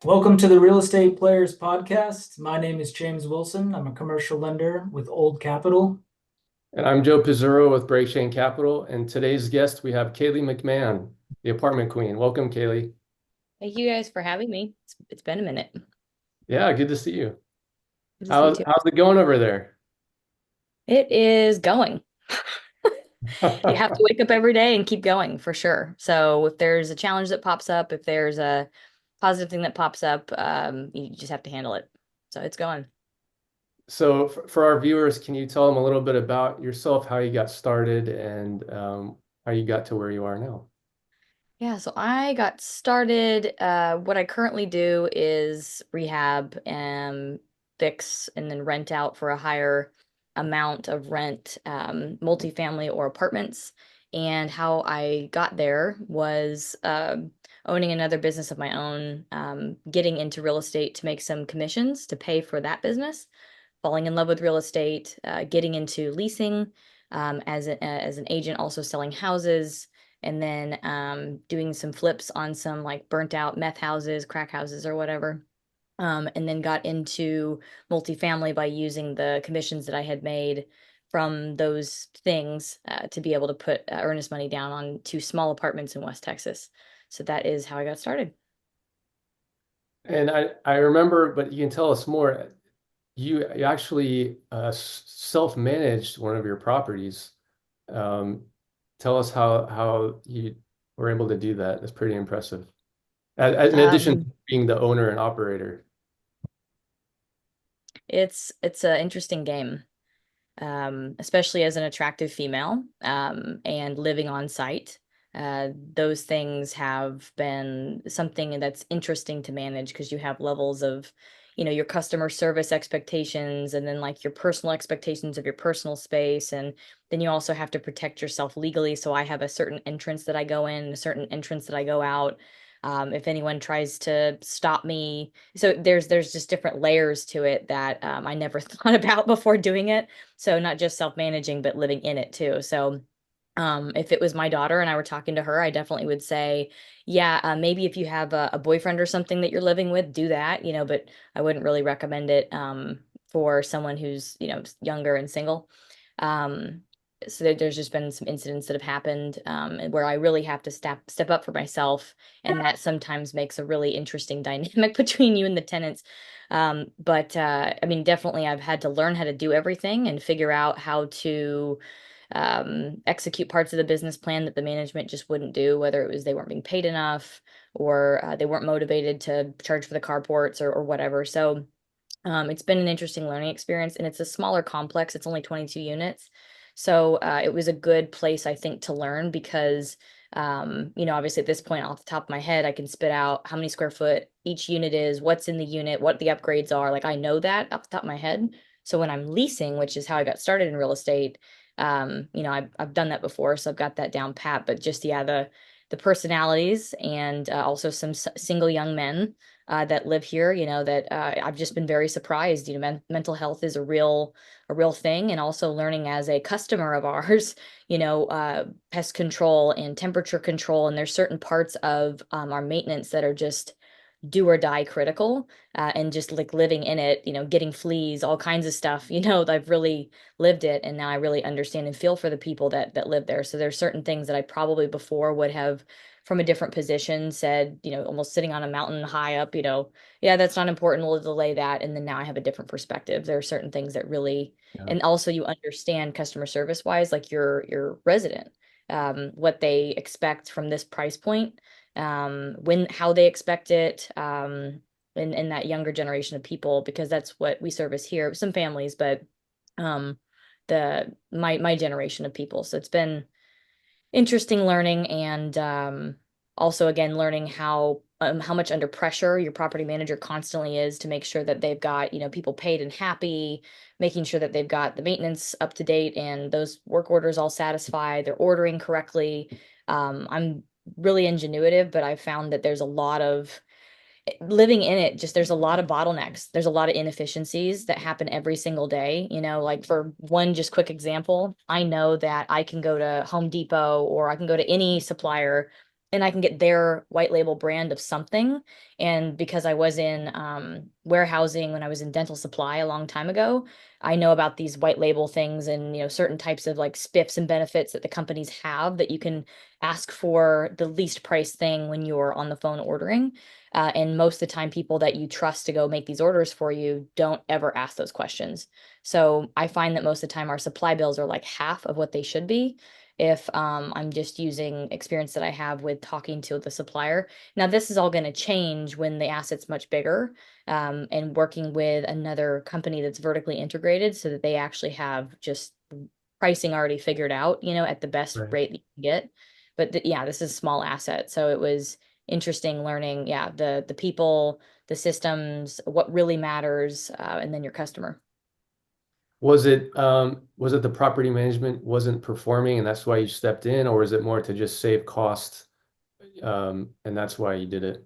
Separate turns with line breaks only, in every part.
Welcome to the Real Estate Players Podcast. My name is James Wilson. I'm a commercial lender with Old Capital.
And I'm Joe Pizzurro with Break Chain Capital. And today's guest, we have Kaylee McMahon, the apartment queen. Welcome, Kaylee.
Thank you guys for having me. It's been a minute.
Yeah, good to see you.
Good to see you
How's
too.
how's it going over there?
It is going. You have to wake up every day and keep going for sure. So if there's a challenge that pops up, if there's a positive thing that pops up, you just have to handle it. So it's going.
So for our viewers, can you tell them a little bit about yourself, how you got started, and how you got to where you are now?
Yeah, so I got started. What I currently do is rehab and fix and then rent out for a higher amount of rent, multifamily or apartments. And how I got there was owning another business of my own, getting into real estate to make some commissions to pay for that business, falling in love with real estate, getting into leasing as an agent, also selling houses and then doing some flips on some like burnt out meth houses, crack houses, or whatever. And then got into multifamily by using the commissions that I had made from those things to be able to put earnest money down on two small apartments in West Texas. So that is how I got started.
And I remember, but you can tell us more. You actually self-managed one of your properties. Um, Tell us how you were able to do that. That's pretty impressive. In addition to
Um,
being the owner and operator.
it's an interesting game. Especially as an attractive female, and living on site. Those things have been something that's interesting to manage because you have levels of, your customer service expectations and then like your personal expectations of your personal space. And then you also have to protect yourself legally. So I have a certain entrance that I go in, a certain entrance that I go out. If anyone tries to stop me, so there's just different layers to it that I never thought about before doing it. So not just self-managing, but living in it too. So if it was my daughter and I were talking to her, I definitely would say, yeah, maybe if you have a boyfriend or something that you're living with, do that, but I wouldn't really recommend it for someone who's, younger and single. Um, so there's just been some incidents that have happened where I really have to step up for myself, and that sometimes makes a really interesting dynamic between you and the tenants. But I mean, definitely, I've had to learn how to do everything and figure out how to execute parts of the business plan that the management just wouldn't do, whether it was they weren't being paid enough or they weren't motivated to charge for the carports or whatever. So it's been an interesting learning experience, and it's a smaller complex. It's only 22 units. So it was a good place, I think, to learn because, obviously at this point, off the top of my head, I can spit out how many square foot each unit is, what's in the unit, what the upgrades are. Like I know that off the top of my head. So when I'm leasing, which is how I got started in real estate, I've done that before, so I've got that down pat. But just yeah, the personalities and also some single young men that live here, that I've just been very surprised. Mental health is a real thing, and also learning as a customer of ours, pest control and temperature control, and there's certain parts of our maintenance that are just do or die critical, and just like living in it, getting fleas, all kinds of stuff, I've really lived it, and now I really understand and feel for the people that live there. So there's certain things that I probably before would have from a different position said, almost sitting on a mountain high up, yeah, that's not important, we'll delay that. And then now I have a different perspective. There are certain things that really,
Yeah.
and also you understand customer service wise, like your resident, what they expect from this price point, when how they expect it, in that younger generation of people, because that's what we service here. Some families, but um, the my generation of people. So it's been interesting learning, and also again learning how much under pressure your property manager constantly is to make sure that they've got people paid and happy, making sure that they've got the maintenance up to date and those work orders all satisfied, they're ordering correctly. I'm really ingenuitive, but I've found that there's a lot of living in it, just there's a lot of bottlenecks, there's a lot of inefficiencies that happen every single day. Like for one just quick example, I know that I can go to Home Depot or I can go to any supplier and I can get their white label brand of something. And because I was in warehousing when I was in dental supply a long time ago, I know about these white label things and certain types of like spiffs and benefits that the companies have that you can ask for the least price thing when you're on the phone ordering. And most of the time, people that you trust to go make these orders for you don't ever ask those questions. So I find that most of the time our supply bills are like half of what they should be if I'm just using experience that I have with talking to the supplier. Now, this is all going to change when the asset's much bigger, and working with another company that's vertically integrated so that they actually have just pricing already figured out, at the best
Right.
rate that you can get. But yeah, this is a small asset. So it was interesting learning, yeah, the people, the systems, what really matters, and then your customer.
Was it the property management wasn't performing and that's why you stepped in, or is it more to just save cost, and that's why you did it?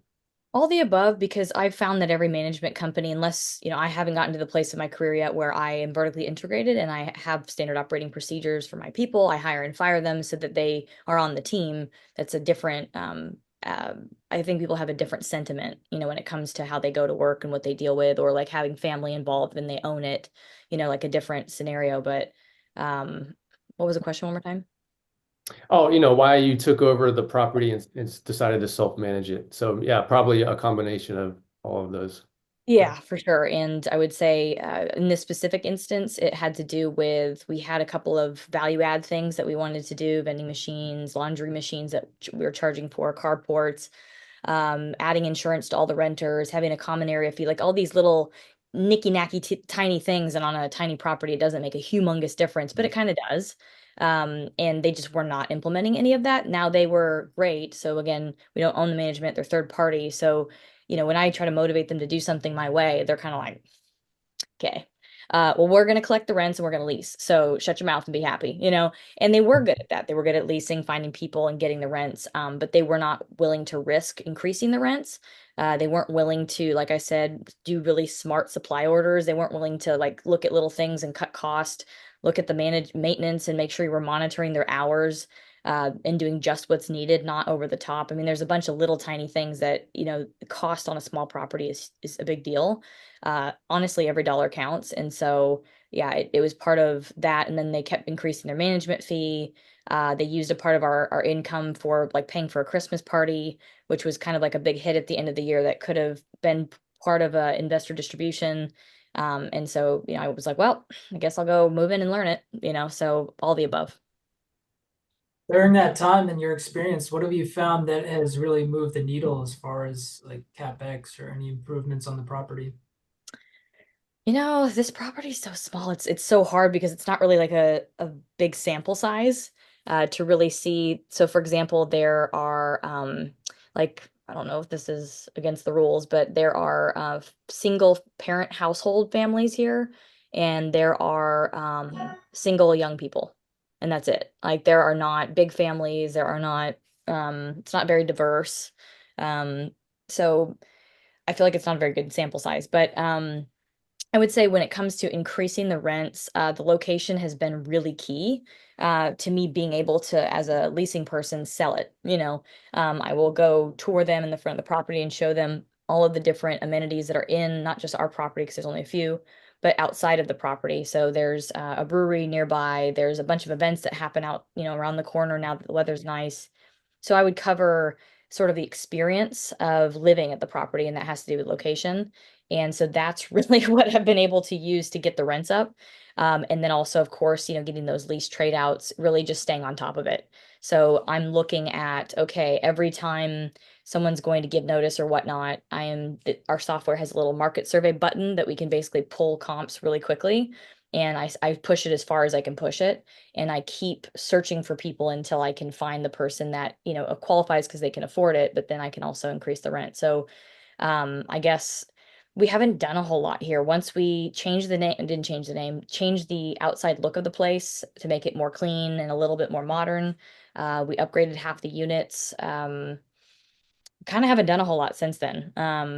All the above, because I've found that every management company, unless, I haven't gotten to the place in my career yet where I am vertically integrated and I have standard operating procedures for my people, I hire and fire them so that they are on the team. That's a different, I think people have a different sentiment, when it comes to how they go to work and what they deal with, or like having family involved and they own it, like a different scenario. But what was the question one more time?
Oh, why you took over the property and decided to self-manage it. So yeah, probably a combination of all of those. Yeah.
Yeah, for sure. And I would say in this specific instance, it had to do with we had a couple of value add things that we wanted to do, vending machines, laundry machines that we were charging for, carports, adding insurance to all the renters, having a common area fee, like all these little nicky knacky tiny things. And on a tiny property, it doesn't make a humongous difference, but it kind of does. And they just were not implementing any of that. Now they were great. So again, we don't own the management, they're third party. So, when I try to motivate them to do something my way, they're kind of like, okay. Well, we're going to collect the rents and we're going to lease. So shut your mouth and be happy, And they were good at that. They were good at leasing, finding people, and getting the rents. But they were not willing to risk increasing the rents. They weren't willing to, like I said, do really smart supply orders. They weren't willing to like look at little things and cut cost, look at the managed maintenance and make sure you were monitoring their hours. And doing just what's needed, not over the top. I mean, there's a bunch of little tiny things that, the cost on a small property is a big deal. Honestly, every dollar counts. And so, yeah, it was part of that. And then they kept increasing their management fee. They used a part of our income for like paying for a Christmas party, which was kind of like a big hit at the end of the year that could have been part of a investor distribution. And so, I was like, well, I guess I'll go move in and learn it, so all the above.
During that time in your experience, what have you found that has really moved the needle as far as like CapEx or any improvements on the property?
This property is so small. It's so hard because it's not really like a big sample size to really see. So for example, there are like I don't know if this is against the rules, but there are single parent household families here, and there are single young people, and that's it. Like there are not big families, there are not it's not very diverse. Um, so I feel like it's not a very good sample size, but I would say when it comes to increasing the rents, the location has been really key to me being able to, as a leasing person, sell it. I will go tour them in the front of the property and show them all of the different amenities that are in not just our property, because there's only a few, but outside of the property. So there's a brewery nearby. There's a bunch of events that happen out, around the corner now that the weather's nice. So I would cover sort of the experience of living at the property, and that has to do with location. And so that's really what I've been able to use to get the rents up. And then also, of course, getting those lease trade outs, really just staying on top of it. So I'm looking at, okay, every time someone's going to give notice or whatnot, our software has a little market survey button that we can basically pull comps really quickly. And I push it as far as I can push it. And I keep searching for people until I can find the person that, qualifies because they can afford it, but then I can also increase the rent. So I guess we haven't done a whole lot here. Once we changed the name, didn't change the name, changed the outside look of the place to make it more clean and a little bit more modern. We upgraded half the units. Kind of haven't done a whole lot since then.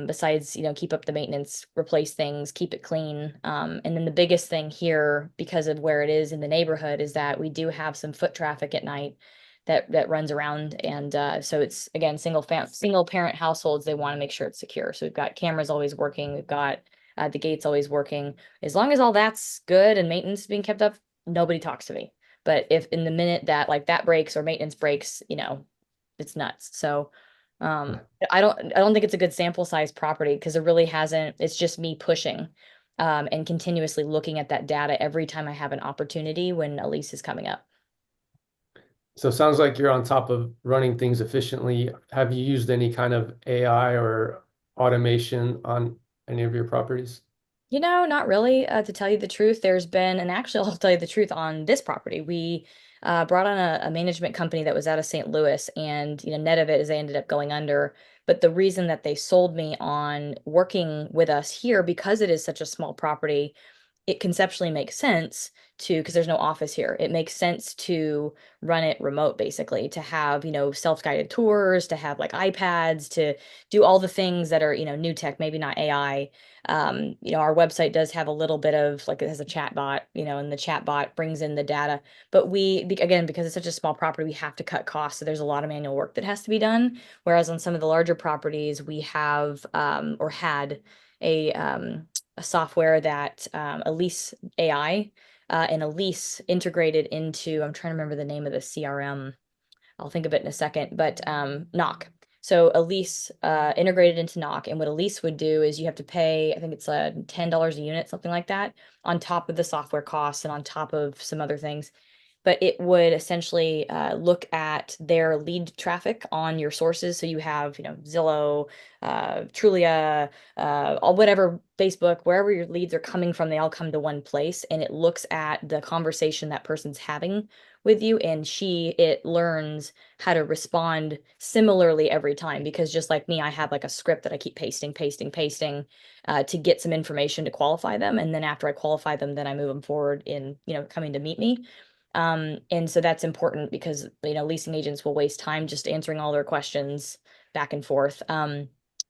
Besides, keep up the maintenance, replace things, keep it clean. And then the biggest thing here, because of where it is in the neighborhood, is that we do have some foot traffic at night that runs around. And so it's again single parent households. They want to make sure it's secure. So we've got cameras always working. We've got the gates always working. As long as all that's good and maintenance is being kept up, nobody talks to me. But if in the minute that like that breaks or maintenance breaks, it's nuts. So I don't think it's a good sample size property because it really hasn't, it's just me pushing and continuously looking at that data every time I have an opportunity when a lease is coming up.
So it sounds like you're on top of running things efficiently. Have you used any kind of AI or automation on any of your properties?
Not really, to tell you the truth. There's been, and actually, I'll tell you the truth on this property. We brought on a management company that was out of St. Louis, and net of it is they ended up going under. But the reason that they sold me on working with us here, because it is such a small property, it conceptually makes sense to, because there's no office here, it makes sense to run it remote basically, to have, self-guided tours, to have like iPads, to do all the things that are, new tech, maybe not AI. Our website does have a little bit of like it has a chat bot, and the chat bot brings in the data. But again, because it's such a small property, we have to cut costs. So there's a lot of manual work that has to be done. Whereas on some of the larger properties, we have or had a software that Elise AI and Elise integrated into, I'm trying to remember the name of the CRM. I'll think of it in a second, but Knock. So Elise integrated into Knock, and what Elise would do is you have to pay, I think it's $10 a unit, something like that, on top of the software costs and on top of some other things. But it would essentially look at their lead traffic on your sources. So you have, Zillow, Trulia, all whatever, Facebook, wherever your leads are coming from, they all come to one place, and it looks at the conversation that person's having with you, and it learns how to respond similarly every time. Because just like me, I have like a script that I keep pasting, pasting, pasting to get some information to qualify them, and then after I qualify them, then I move them forward in coming to meet me. And so that's important because, leasing agents will waste time just answering all their questions back and forth.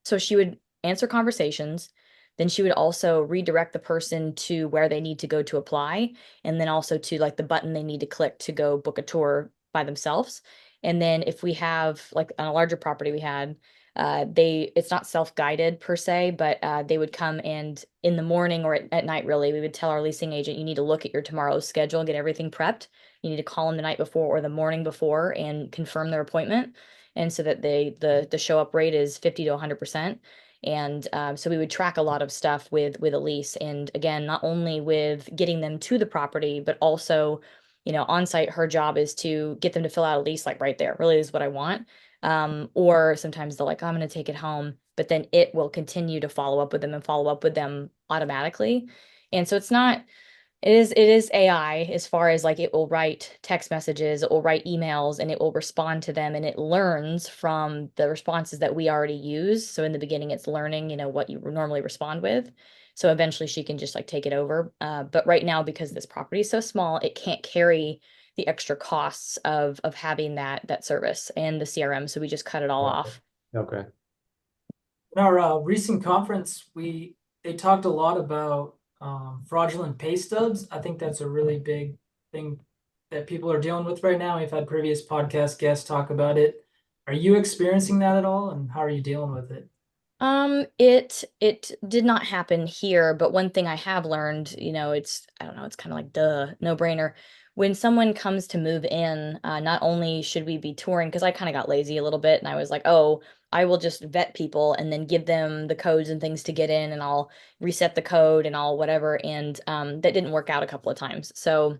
So she would answer conversations. Then she would also redirect the person to where they need to go to apply, and then also to like the button they need to click to go book a tour by themselves. And then if we have like on a larger property we had, it's not self-guided per se, but they would come, and in the morning or at night, really, we would tell our leasing agent, you need to look at your tomorrow's schedule, get everything prepped. You need to call them the night before or the morning before and confirm their appointment. And so that the show up rate is 50 to 100%. And so we would track a lot of stuff with a lease. And again, not only with getting them to the property, but also, on site, her job is to get them to fill out a lease like right there. Really is what I want. Or sometimes they're like, oh, I'm going to take it home, but then it will continue to follow up with them and follow up with them automatically. And so it is AI as far as like it will write text messages, it will write emails, and it will respond to them, and it learns from the responses that we already use. So in the beginning, it's learning, what you normally respond with. So eventually she can just like take it over. But right now, because this property is so small, it can't carry the extra costs of having that service and the CRM. So we just cut it all off.
Okay.
In our recent conference, they talked a lot about fraudulent pay stubs. I think that's a really big thing that people are dealing with right now. We've had previous podcast guests talk about it. Are you experiencing that at all, and how are you dealing with it?
It did not happen here, but one thing I have learned, I don't know, it's kind of like no brainer. When someone comes to move in, not only should we be touring, because I kind of got lazy a little bit and I was like, oh, I will just vet people and then give them the codes and things to get in, and I'll reset the code and all whatever. And that didn't work out a couple of times. So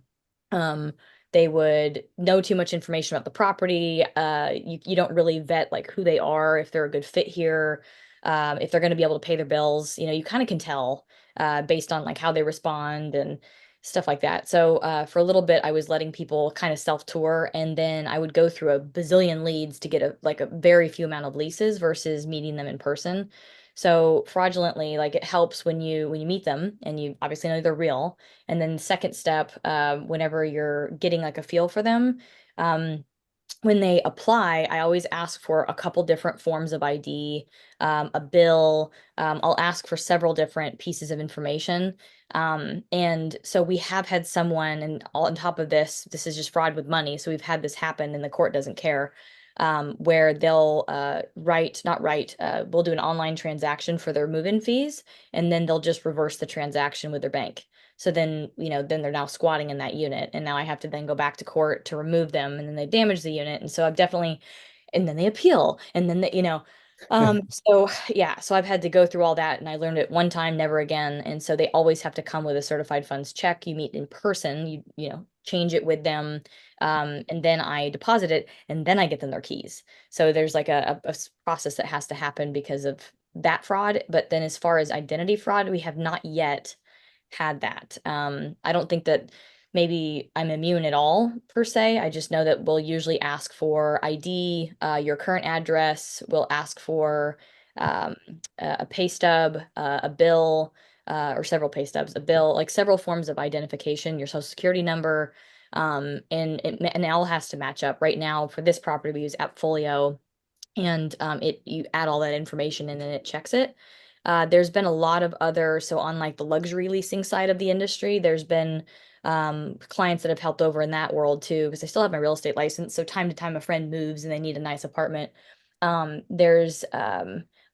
um they would know too much information about the property. You don't really vet like who they are, if they're a good fit here, if they're going to be able to pay their bills. You kind of can tell based on like how they respond and stuff like that. So for a little bit, I was letting people kind of self-tour, and then I would go through a bazillion leads to get a very few amount of leases versus meeting them in person. So fraudulently, like it helps when you meet them and you obviously know they're real. And then second step, whenever you're getting like a feel for them, um, when they apply, I always ask for a couple different forms of ID, a bill. I'll ask for several different pieces of information. And so we have had someone, and all on top of this, this is just fraud with money. So we've had this happen, and the court doesn't care, where they'll not write, we'll do an online transaction for their move-in fees, and then they'll just reverse the transaction with their bank. So then, then they're now squatting in that unit. And now I have to then go back to court to remove them. And then they damage the unit. And so I've definitely, and then they appeal. And then, so yeah, so I've had to go through all that. And I learned it one time, never again. And so they always have to come with a certified funds check. You meet in person, change it with them. And then I deposit it, and then I get them their keys. So there's like a process that has to happen because of that fraud. But then as far as identity fraud, we have not yet had that. I don't think that maybe I'm immune at all per se. I just know that we'll usually ask for ID, your current address. We'll ask for um, a pay stub, a bill, or several pay stubs, a bill, like several forms of identification, your social security number, and it all has to match up. Right now, for this property, we use Appfolio, and you add all that information and then it checks it. There's been a lot of other, so on like the luxury leasing side of the industry, there's been clients that have helped over in that world too, because I still have my real estate license. So time to time, a friend moves and they need a nice apartment. I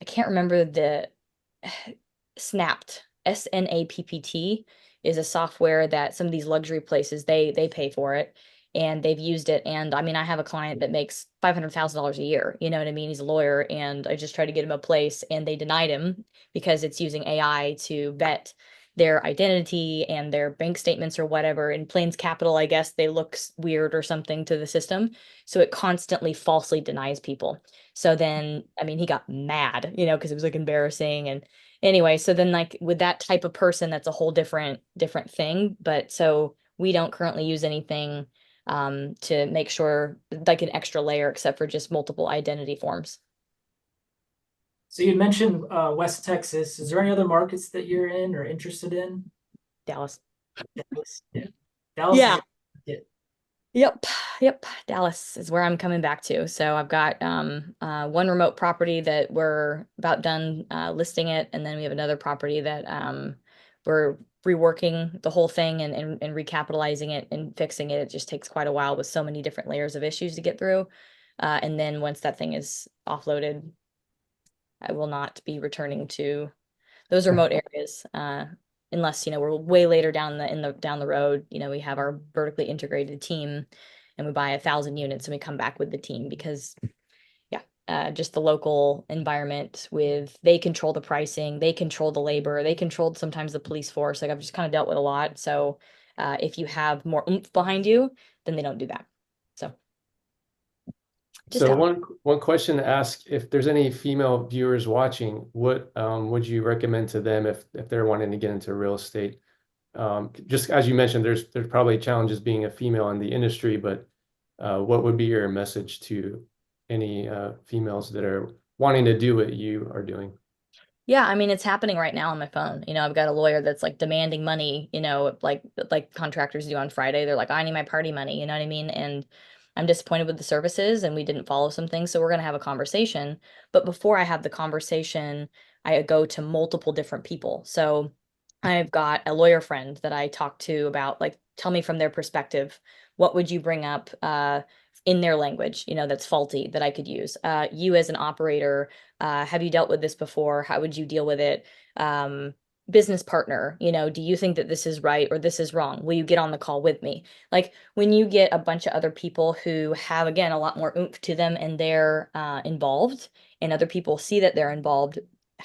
can't remember the Snapped, SNAPPT is a software that some of these luxury places they pay for it, and they've used it. And I mean, I have a client that makes $500,000 a year. You know what I mean? He's a lawyer, and I just tried to get him a place, and they denied him because it's using AI to vet their identity and their bank statements or whatever. In Plains Capital, I guess they look weird or something to the system. So it constantly falsely denies people. So then, I mean, he got mad, because it was like embarrassing. And anyway, so then like with that type of person, that's a whole different thing. But so we don't currently use anything to make sure like an extra layer, except for just multiple identity forms.
So you mentioned West Texas. Is there any other markets that you're in or interested in?
Dallas.
Dallas. Yeah. Dallas is
Yeah.
a yeah.
Yep. Yep. Dallas is where I'm coming back to. So I've got one remote property that we're about done listing it, and then we have another property that we're reworking the whole thing and recapitalizing it and fixing it. It just takes quite a while with so many different layers of issues to get through. And then once that thing is offloaded, I will not be returning to those remote areas, unless, we're way later down the road. We have our vertically integrated team, and we buy 1,000 units and we come back with the team because yeah, just the local environment with they control the pricing, they control the labor, they controlled sometimes the police force. Like I've just kind of dealt with a lot. So if you have more oomph behind you, then they don't do that. So just
So
out.
one question to ask, if there's any female viewers watching, what would you recommend to them if they're wanting to get into real estate? Just as you mentioned, there's probably challenges being a female in the industry, but what would be your message to any females that are wanting to do what you are doing?
Yeah, I mean it's happening right now on my phone. I've got a lawyer that's like demanding money, like contractors do on Friday. They're like, I need my party money, you know what I mean? And I'm disappointed with the services and we didn't follow some things, so we're gonna have a conversation. But before I have the conversation, I go to multiple different people. So I've got a lawyer friend that I talk to about like, tell me from their perspective, what would you bring up in their language, that's faulty that I could use? You as an operator, have you dealt with this before? How would you deal with it? Business partner, do you think that this is right or this is wrong? Will you get on the call with me? Like when you get a bunch of other people who have, again, a lot more oomph to them and they're involved, and other people see that they're involved,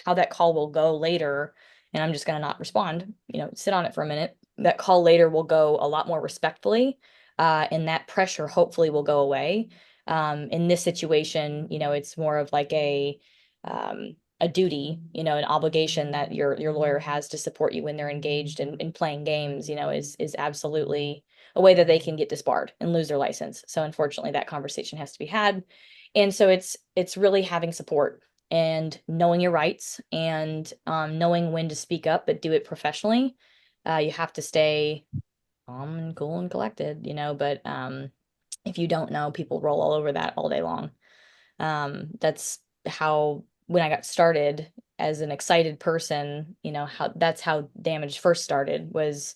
how that call will go later, and I'm just going to not respond, sit on it for a minute. That call later will go a lot more respectfully, and that pressure hopefully will go away. In this situation, it's more of like a duty, an obligation that your lawyer has to support you when they're engaged in playing games, is absolutely a way that they can get disbarred and lose their license. So unfortunately, that conversation has to be had. And so it's really having support and knowing your rights and knowing when to speak up, but do it professionally. You have to stay calm and cool and collected, but If you don't know, people roll all over that all day long. That's how, when I got started as an excited person, how that's how damage first started, was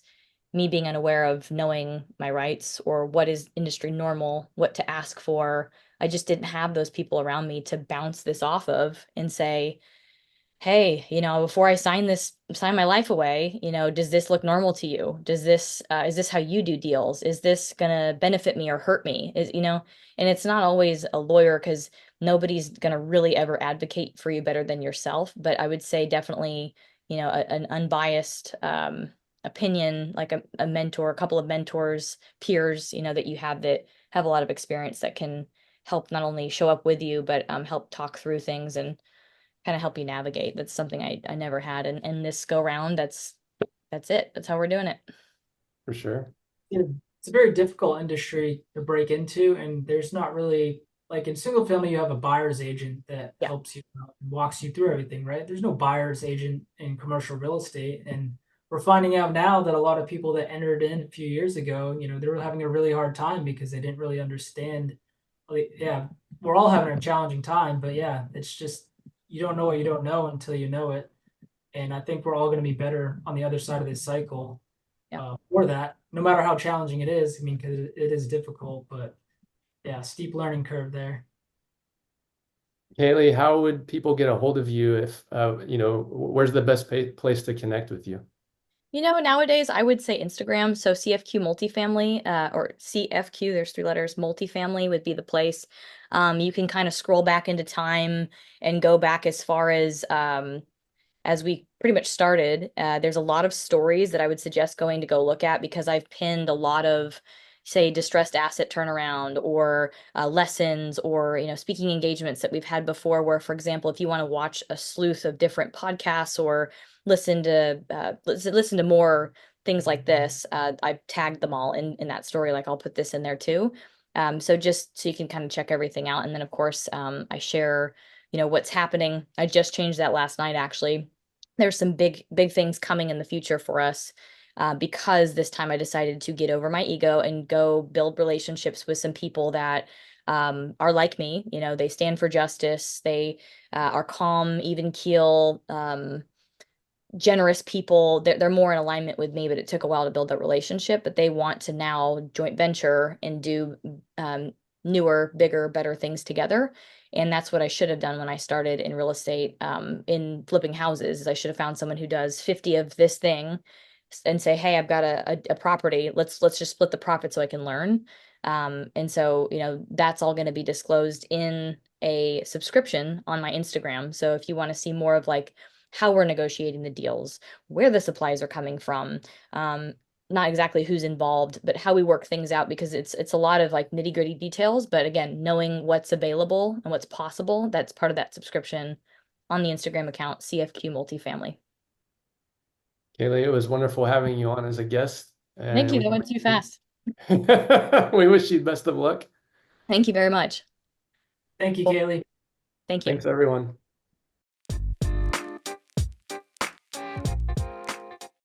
me being unaware of knowing my rights or what is industry normal, what to ask for. I just didn't have those people around me to bounce this off of and say, hey, before I sign my life away, does this look normal to you? Is this how you do deals? Is this gonna benefit me or hurt me? And it's not always a lawyer, because nobody's gonna really ever advocate for you better than yourself. But I would say definitely, an unbiased opinion, like a mentor, a couple of mentors, peers, that you have that have a lot of experience that can help not only show up with you, but help talk through things and kind of help you navigate. That's something I never had. And this go round, that's it. That's how we're doing it.
For sure.
It's a very difficult industry to break into, and there's not really, like in single family, you have a buyer's agent that
Yeah.
helps you out and walks you through everything, right? There's no buyer's agent in commercial real estate, and we're finding out now that a lot of people that entered in a few years ago, they were having a really hard time because they didn't really understand. Like, yeah, we're all having a challenging time, but yeah, it's just you don't know what you don't know until you know it, and I think we're all going to be better on the other side of this cycle
Yeah.
for that, no matter how challenging it is. I mean, because it is difficult, but yeah, steep learning curve there.
Kaylee, how would people get a hold of you if, where's the best place to connect with you?
Nowadays I would say Instagram. So CFQ multifamily, or CFQ, there's three letters, multifamily would be the place. You can kind of scroll back into time and go back as far as we pretty much started. There's a lot of stories that I would suggest going to go look at, because I've pinned a lot of, say, distressed asset turnaround, or lessons, or speaking engagements that we've had before. Where, for example, if you want to watch a sleuth of different podcasts, or listen to more things like this, I've tagged them all in that story. Like, I'll put this in there too. So just so you can kind of check everything out. And then, of course, I share what's happening. I just changed that last night, actually. There's some big things coming in the future for us, because this time I decided to get over my ego and go build relationships with some people that are like me. They stand for justice. They are calm, even keel, generous people. They're more in alignment with me, but it took a while to build that relationship. But they want to now joint venture and do newer, bigger, better things together. And that's what I should have done when I started in real estate, in flipping houses. Is I should have found someone who does 50 of this thing and say, hey, I've got a property. Let's just split the profit so I can learn. And so, that's all going to be disclosed in a subscription on my Instagram. So if you want to see more of like how we're negotiating the deals, where the supplies are coming from, not exactly who's involved, but how we work things out, because it's a lot of like nitty-gritty details. But again, knowing what's available and what's possible, that's part of that subscription on the Instagram account, CFQ Multifamily.
Kaylee, it was wonderful having you on as a guest,
Thank
and
you. That went too fast.
we wish you best of luck.
Thank you very much.
Thank you,
Well,
Kaylee.
thank you.
Thanks, everyone.